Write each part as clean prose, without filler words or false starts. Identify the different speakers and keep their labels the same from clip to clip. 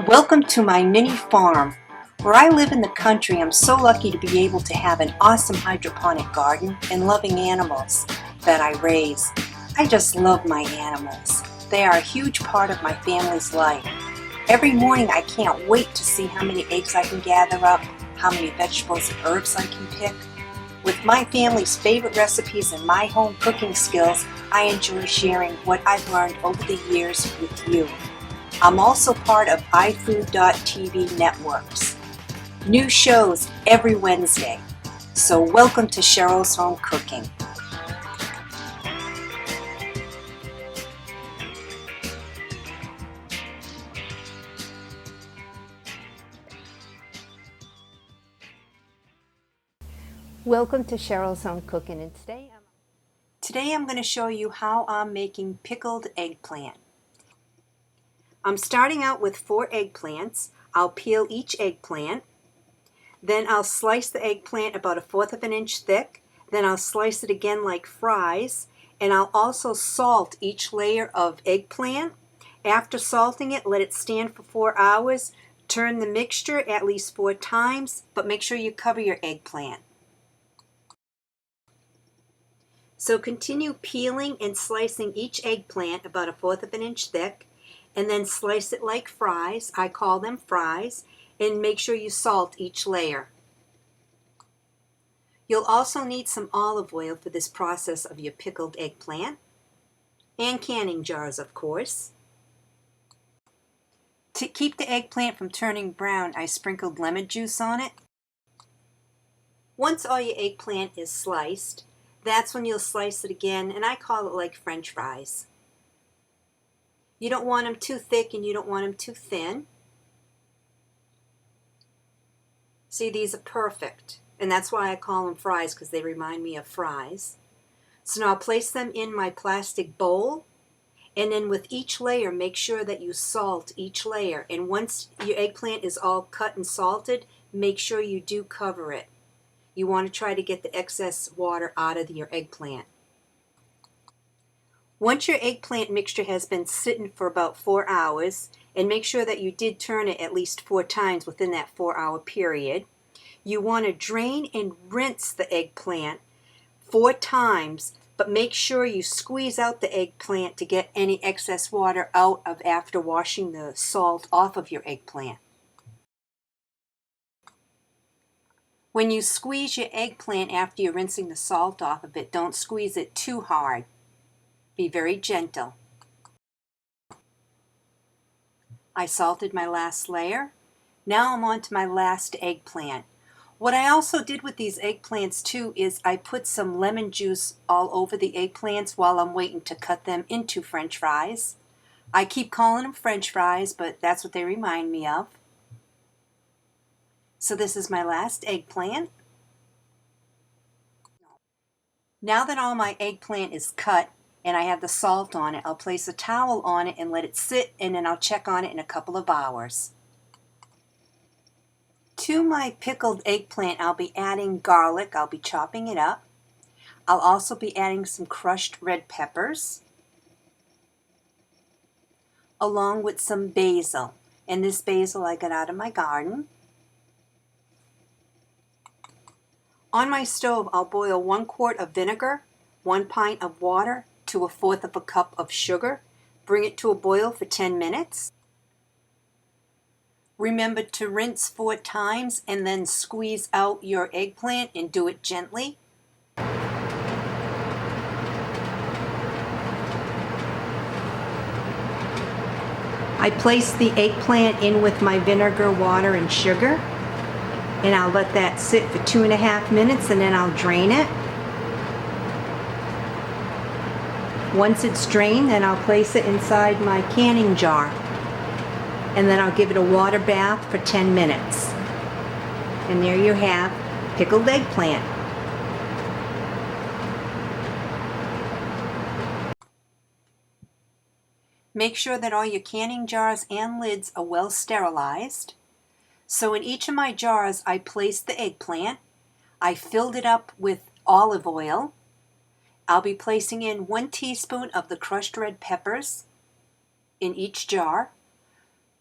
Speaker 1: Welcome to my mini farm. Where I live in the country, I'm so lucky to be able to have an awesome hydroponic garden and loving animals that I raise. I just love my animals. They are a huge part of my family's life. Every morning I can't wait to see how many eggs I can gather up, how many vegetables and herbs I can pick. With my family's favorite recipes and my home cooking skills, I enjoy sharing what I've learned over the years with you. I'm also part of iFood.tv networks. New shows every Wednesday. So welcome to Cheryls Home Cooking. Welcome to Cheryls Home Cooking, and today I'm going to show you how I'm making pickled eggplant. I'm starting out with 4 eggplants. I'll peel each eggplant. Then I'll slice the eggplant about 1/4 of an inch thick. Then I'll slice it again like fries. And I'll also salt each layer of eggplant. After salting it, let it stand for 4 hours. Turn the mixture at least 4 times, but make sure you cover your eggplant. So continue peeling and slicing each eggplant about 1/4 of an inch thick. And then slice it like fries. I call them fries. And make sure you salt each layer. You'll also need some olive oil for this process of your pickled eggplant. And canning jars, of course. To keep the eggplant from turning brown, I sprinkled lemon juice on it. Once all your eggplant is sliced, that's when you'll slice it again, and I call it like French fries. You don't want them too thick and you don't want them too thin. See, these are perfect. And that's why I call them fries, because they remind me of fries. So now I'll place them in my plastic bowl. And then with each layer, make sure that you salt each layer. And once your eggplant is all cut and salted, make sure you do cover it. You want to try to get the excess water out of your eggplant. Once your eggplant mixture has been sitting for about 4 hours, and make sure that you did turn it at least 4 times within that 4-hour period, you want to drain and rinse the eggplant 4 times, but make sure you squeeze out the eggplant to get any excess water out of after washing the salt off of your eggplant. When you squeeze your eggplant after you're rinsing the salt off of it, don't squeeze it too hard. Be very gentle. I salted my last layer. Now I'm on to my last eggplant. What I also did with these eggplants too is I put some lemon juice all over the eggplants while I'm waiting to cut them into French fries. I keep calling them French fries, but that's what they remind me of. So this is my last eggplant. Now that all my eggplant is cut, and I have the salt on it, I'll place a towel on it and let it sit, and then I'll check on it in a couple of hours. To my pickled eggplant, I'll be adding garlic. I'll be chopping it up. I'll also be adding some crushed red peppers, along with some basil. And this basil I got out of my garden. On my stove, I'll boil 1 quart of vinegar, 1 pint of water, to 1/4 of a cup of sugar. Bring it to a boil for 10 minutes. Remember to rinse 4 times and then squeeze out your eggplant and do it gently. I place the eggplant in with my vinegar, water, and sugar, and I'll let that sit for 2.5 minutes, and then I'll drain it. Once it's drained, then I'll place it inside my canning jar. And then I'll give it a water bath for 10 minutes. And there you have pickled eggplant. Make sure that all your canning jars and lids are well sterilized. So in each of my jars, I placed the eggplant. I filled it up with olive oil. I'll be placing in 1 teaspoon of the crushed red peppers in each jar.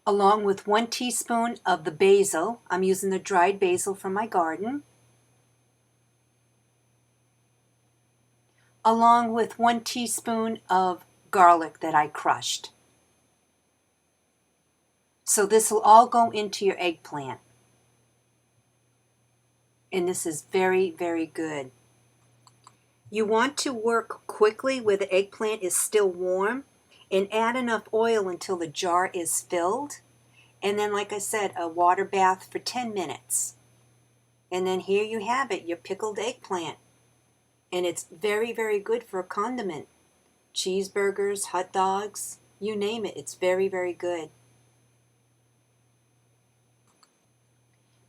Speaker 1: along with 1 teaspoon of the basil. I'm using the dried basil from my garden. Along with 1 teaspoon of garlic that I crushed. So this will all go into your eggplant. And this is very, very good. You want to work quickly where the eggplant is still warm and add enough oil until the jar is filled. And then, like I said, a water bath for 10 minutes. And then here you have it, your pickled eggplant. And it's very, very good for a condiment. Cheeseburgers, hot dogs, you name it, it's very, very good.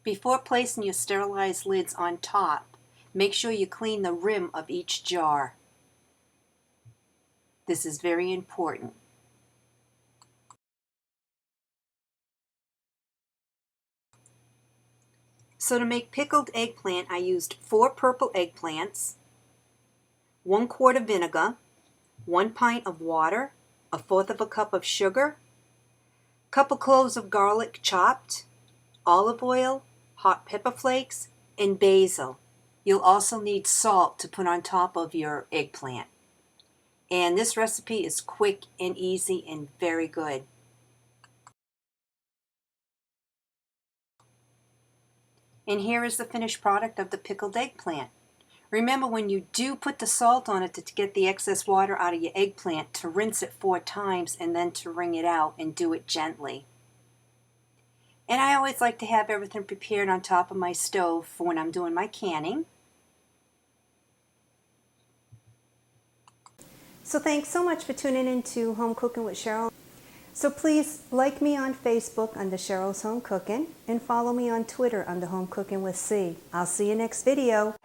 Speaker 1: Before placing your sterilized lids on top, make sure you clean the rim of each jar. This is very important. So to make pickled eggplant, I used 4 purple eggplants, 1 quart of vinegar, 1 pint of water, 1/4 cup of sugar, couple cloves of garlic chopped, olive oil, hot pepper flakes, and basil. You'll also need salt to put on top of your eggplant. And this recipe is quick and easy and very good. And here is the finished product of the pickled eggplant. Remember, when you do put the salt on it to get the excess water out of your eggplant, to rinse it 4 times and then to wring it out and do it gently. And I always like to have everything prepared on top of my stove for when I'm doing my canning. So thanks so much for tuning in to Home Cooking with Cheryl. So please like me on Facebook under Cheryl's Home Cooking and follow me on Twitter under Home Cooking with C. I'll see you next video.